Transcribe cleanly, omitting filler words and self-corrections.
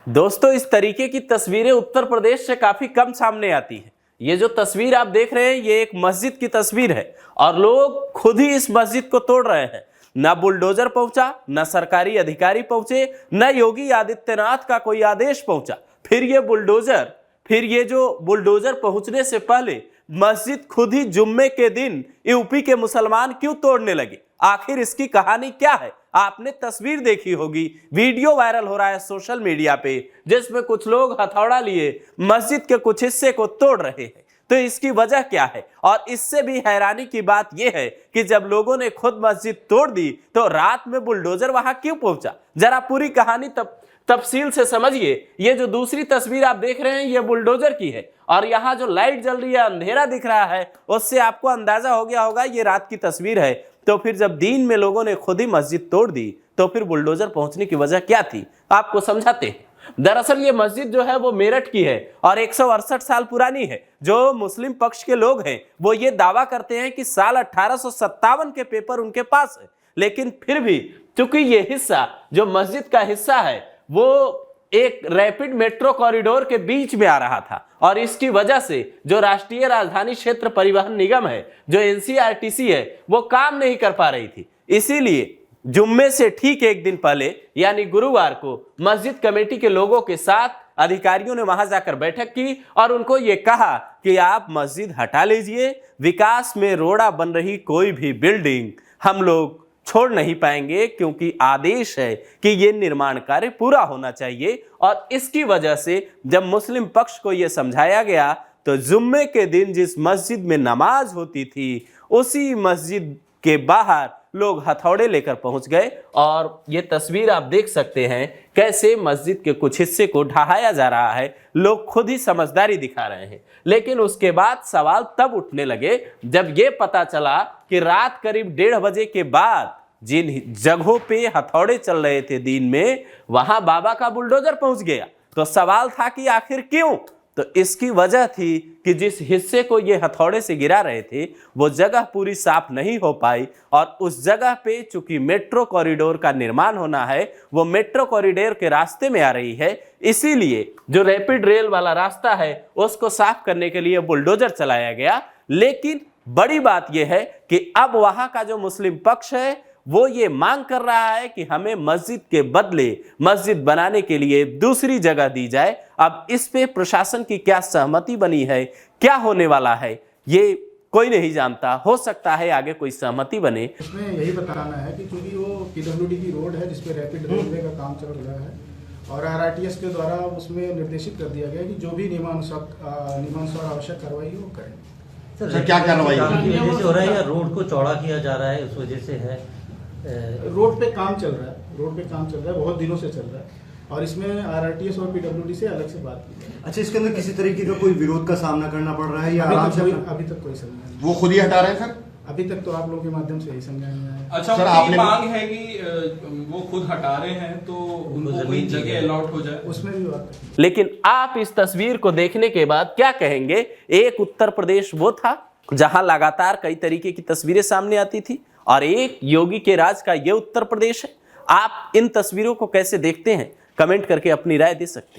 दोस्तों, इस तरीके की तस्वीरें उत्तर प्रदेश से काफी कम सामने आती है। ये जो तस्वीर आप देख रहे हैं, ये एक मस्जिद की तस्वीर है और लोग खुद ही इस मस्जिद को तोड़ रहे हैं। ना बुलडोजर पहुंचा, ना सरकारी अधिकारी पहुंचे, ना योगी आदित्यनाथ का कोई आदेश पहुंचा। फिर ये जो बुलडोजर पहुंचने से पहले मस्जिद खुद ही जुम्मे के दिन यूपी के मुसलमान क्यों तोड़ने लगे? आखिर इसकी कहानी क्या है? आपने तस्वीर देखी होगी, वीडियो वायरल हो रहा है सोशल मीडिया पे, जिसमें कुछ लोग हथौड़ा लिए मस्जिद के कुछ हिस्से को तोड़ रहे हैं। तो इसकी वजह क्या है? और इससे भी हैरानी की बात यह है कि जब लोगों ने खुद मस्जिद तोड़ दी तो रात में बुलडोजर वहां क्यों पहुंचा? जरा पूरी कहानी तफसील से समझिए। ये जो दूसरी तस्वीर आप देख रहे हैं, ये बुलडोजर की है और यहाँ जो लाइट जल रही है, अंधेरा दिख रहा है, उससे आपको अंदाजा हो गया होगा ये रात की तस्वीर है। तो फिर जब दिन में लोगों ने खुद ही मस्जिद तोड़ दी तो फिर बुलडोजर पहुंचने की वजह क्या थी? आपको समझाते हैं। दरअसल ये मस्जिद जो है वो मेरठ की है और 168 साल पुरानी है। जो मुस्लिम पक्ष के लोग हैं वो ये दावा करते हैं कि साल 1857 के पेपर उनके पास है, लेकिन फिर भी चूंकि ये हिस्सा जो मस्जिद का हिस्सा है वो एक रैपिड मेट्रो कॉरिडोर के बीच में आ रहा था और इसकी वजह से जो राष्ट्रीय राजधानी क्षेत्र परिवहन निगम है, जो एनसीआरटीसी है, वो काम नहीं कर पा रही थी। इसीलिए जुम्मे से ठीक एक दिन पहले यानी गुरुवार को मस्जिद कमेटी के लोगों के साथ अधिकारियों ने वहां जाकर बैठक की और उनको ये कहा कि आप मस्जिद हटा लीजिए, विकास में रोड़ा बन रही कोई भी बिल्डिंग हम लोग छोड़ नहीं पाएंगे, क्योंकि आदेश है कि यह निर्माण कार्य पूरा होना चाहिए। और इसकी वजह से जब मुस्लिम पक्ष को यह समझाया गया तो जुम्मे के दिन जिस मस्जिद में नमाज होती थी उसी मस्जिद के बाहर लोग हथौड़े लेकर पहुंच गए। और ये तस्वीर आप देख सकते हैं कैसे मस्जिद के कुछ हिस्से को ढहाया जा रहा है। लोग खुद ही समझदारी दिखा रहे हैं, लेकिन उसके बाद सवाल तब उठने लगे जब ये पता चला कि रात करीब 1:30 बजे के बाद जिन जगहों पे हथौड़े चल रहे थे दिन में, वहां बाबा का बुलडोजर पहुंच गया। तो सवाल था कि आखिर क्यों? तो इसकी वजह थी कि जिस हिस्से को ये हथौड़े से गिरा रहे थे वो जगह पूरी साफ नहीं हो पाई और उस जगह पे चूंकि मेट्रो कॉरिडोर का निर्माण होना है, वो मेट्रो कॉरिडोर के रास्ते में आ रही है, इसीलिए जो रैपिड रेल वाला रास्ता है उसको साफ करने के लिए बुलडोजर चलाया गया। लेकिन बड़ी बात यह है कि अब वहां का जो मुस्लिम पक्ष है वो ये मांग कर रहा है कि हमें मस्जिद के बदले मस्जिद बनाने के लिए दूसरी जगह दी जाए। अब इस पे प्रशासन की क्या सहमति बनी है, क्या होने वाला है, ये कोई नहीं जानता। हो सकता है आगे कोई सहमति बने। इसमें यही बताना है कि क्योंकि वो पीडब्ल्यूडी की रोड है जिसपे रैपिड रेलवे का काम चल रहा है और आरआरटीएस के द्वारा उसमें निर्देशित कर दिया गया कि जो भी नियमानुसार आवश्यक कार्रवाई वो करें। सर क्या कार्रवाई हो रहा है या रोड को चौड़ा किया जा रहा है, उस वजह से है? रोड पे काम चल रहा है, बहुत दिनों से चल रहा है और इसमें आरआरटीएस और पीडब्ल्यूडी से अलग से बात की है। अच्छा, इसके अंदर किसी तरीके का कोई विरोध का सामना करना पड़ रहा है या अभी तक कोई समझा नहीं? वो खुद ही हटा रहे हैं सर? अभी तक तो आप लोगों के माध्यम से यही समझा नहीं आया। अच्छा सर, आपने मांग है कि वो खुद हटा रहे हैं तो उनको कोई जगह अलॉट हो जाए, उसमें भी बात है। लेकिन आप इस तस्वीर को देखने के बाद क्या कहेंगे? एक उत्तर प्रदेश वो था जहां लगातार कई तरीके की तस्वीरें सामने आती थी और एक योगी के राज का ये उत्तर प्रदेश है। आप इन तस्वीरों को कैसे देखते हैं? कमेंट करके अपनी राय दे सकते हैं।